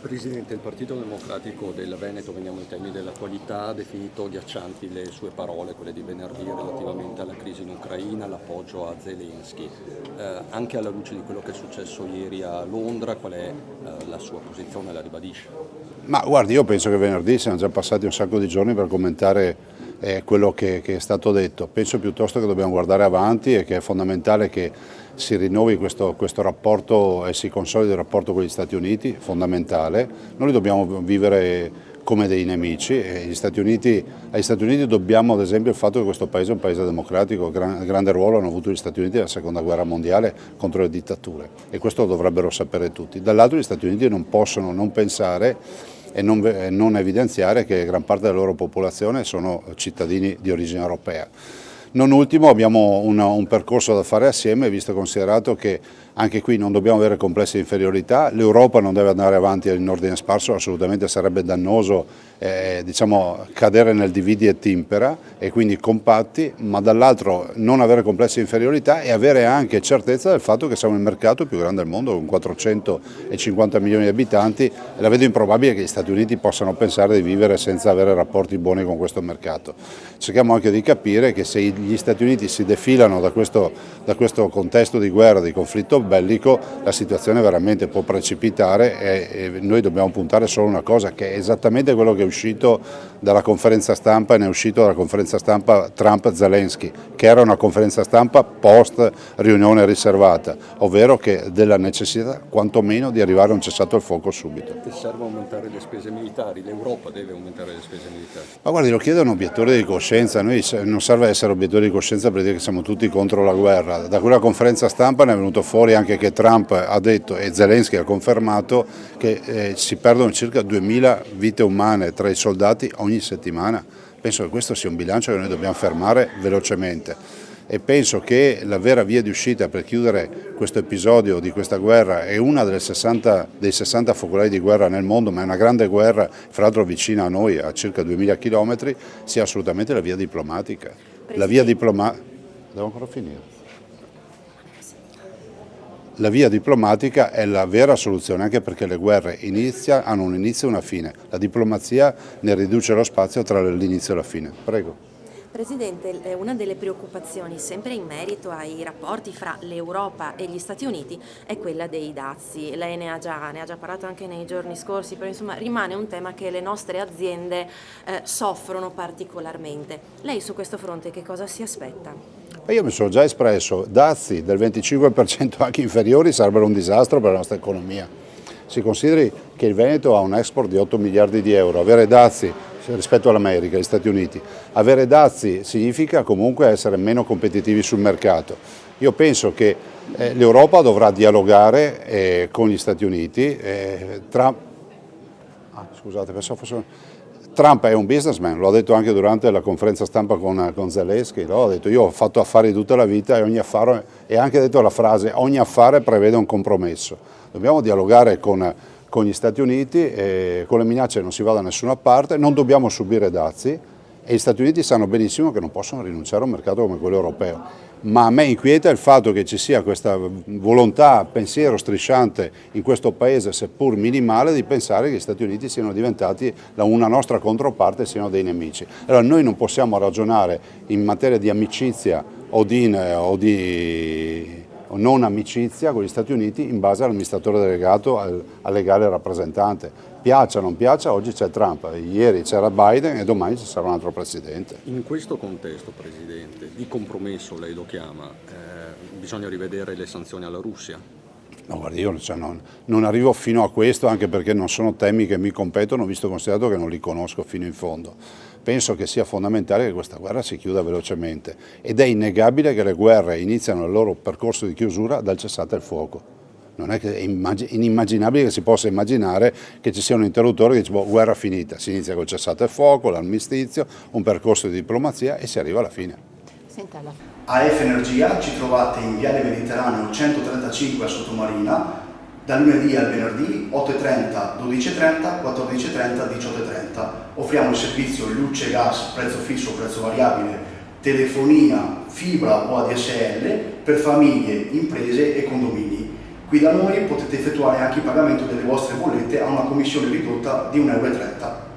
Presidente, il Partito Democratico del Veneto, veniamo ai temi dell'attualità, ha definito agghiaccianti le sue parole, quelle di venerdì, relativamente alla crisi in Ucraina, l'appoggio a Zelensky. Anche alla luce di quello che è successo ieri a Londra, qual è la sua posizione, la ribadisce? Ma guardi, io penso che venerdì siano già passati un sacco di giorni per commentare quello che è stato detto. Penso piuttosto che dobbiamo guardare avanti e che è fondamentale che si rinnovi questo rapporto e si consolidi il rapporto con gli Stati Uniti, fondamentale. Noi dobbiamo vivere come dei nemici e agli Stati Uniti dobbiamo ad esempio il fatto che questo paese è un paese democratico, grande ruolo hanno avuto gli Stati Uniti nella seconda guerra mondiale contro le dittature e questo lo dovrebbero sapere tutti. Dall'altro gli Stati Uniti non possono non pensare e non evidenziare che gran parte della loro popolazione sono cittadini di origine europea. Non ultimo abbiamo un percorso da fare assieme, visto e considerato che anche qui non dobbiamo avere complessi di inferiorità, l'Europa non deve andare avanti in ordine sparso, assolutamente sarebbe dannoso cadere nel dividi et impera e quindi compatti, ma dall'altro non avere complessi di inferiorità e avere anche certezza del fatto che siamo il mercato più grande del mondo con 450 milioni di abitanti e la vedo improbabile che gli Stati Uniti possano pensare di vivere senza avere rapporti buoni con questo mercato. Cerchiamo anche di capire che se gli Stati Uniti si defilano da questo contesto di guerra, di conflitto bellico, la situazione veramente può precipitare e noi dobbiamo puntare solo una cosa, che è esattamente quello che è uscito dalla conferenza stampa e ne è uscito dalla conferenza stampa Trump-Zelensky, che era una conferenza stampa post riunione riservata, ovvero che della necessità quantomeno di arrivare a un cessato il fuoco subito. Che serve aumentare le spese militari, l'Europa deve aumentare le spese militari. Ma guardi, lo chiedono obiettori di coscienza, noi non serve essere obiettori di coscienza per dire che siamo tutti contro la guerra. Da quella conferenza stampa ne è venuto fuori anche che Trump ha detto e Zelensky ha confermato che si perdono circa 2000 vite umane tra i soldati ogni settimana. Penso che questo sia un bilancio che noi dobbiamo fermare velocemente e penso che la vera via di uscita per chiudere questo episodio di questa guerra è una dei 60 focolai di guerra nel mondo, ma è una grande guerra, fra l'altro vicina a noi, a circa 2000 km, sia assolutamente la via diplomatica. La via diplomatica... Devo ancora finire. La via diplomatica è la vera soluzione, anche perché le guerre hanno un inizio e una fine. La diplomazia ne riduce lo spazio tra l'inizio e la fine. Prego. Presidente, una delle preoccupazioni sempre in merito ai rapporti fra l'Europa e gli Stati Uniti è quella dei dazi. Lei ne ha già parlato anche nei giorni scorsi, però insomma rimane un tema che le nostre aziende soffrono particolarmente. Lei su questo fronte che cosa si aspetta? Io mi sono già espresso, dazi del 25% anche inferiori sarebbero un disastro per la nostra economia. Si consideri che il Veneto ha un export di 8 miliardi di euro, avere dazi rispetto all'America, agli Stati Uniti, avere dazi significa comunque essere meno competitivi sul mercato. Io penso che l'Europa dovrà dialogare con gli Stati Uniti. Trump è un businessman, l'ho detto anche durante la conferenza stampa con Zelensky, l'ho detto, io ho fatto affari tutta la vita e ogni affare, e anche detto la frase, ogni affare prevede un compromesso. Dobbiamo dialogare con gli Stati Uniti e con le minacce non si va da nessuna parte, non dobbiamo subire dazi e gli Stati Uniti sanno benissimo che non possono rinunciare a un mercato come quello europeo. Ma a me inquieta il fatto che ci sia questa volontà, pensiero strisciante in questo paese, seppur minimale, di pensare che gli Stati Uniti siano diventati una nostra controparte e siano dei nemici. Allora noi non possiamo ragionare in materia di amicizia o di non amicizia con gli Stati Uniti in base all'amministratore delegato, al legale rappresentante. Piaccia o non piaccia, oggi c'è Trump, ieri c'era Biden e domani ci sarà un altro presidente. In questo contesto, Presidente, di compromesso lei lo chiama, bisogna rivedere le sanzioni alla Russia? No, guardi, io non arrivo fino a questo, anche perché non sono temi che mi competono, visto e considerato che non li conosco fino in fondo. Penso che sia fondamentale che questa guerra si chiuda velocemente ed è innegabile che le guerre iniziano il loro percorso di chiusura dal cessate il fuoco. Non è che è inimmaginabile che si possa immaginare che ci sia un interruttore che dice guerra finita, si inizia col cessate il fuoco, l'armistizio, un percorso di diplomazia e si arriva alla fine. AF Energia ci trovate in Viale Mediterraneo 135 a Sottomarina, dal lunedì al venerdì 8.30, 12.30, 14.30, 18.30. Offriamo il servizio luce, gas, prezzo fisso, prezzo variabile, telefonia, fibra o ADSL per famiglie, imprese e condomini. Qui da noi potete effettuare anche il pagamento delle vostre bollette a una commissione ridotta di 1,30 euro.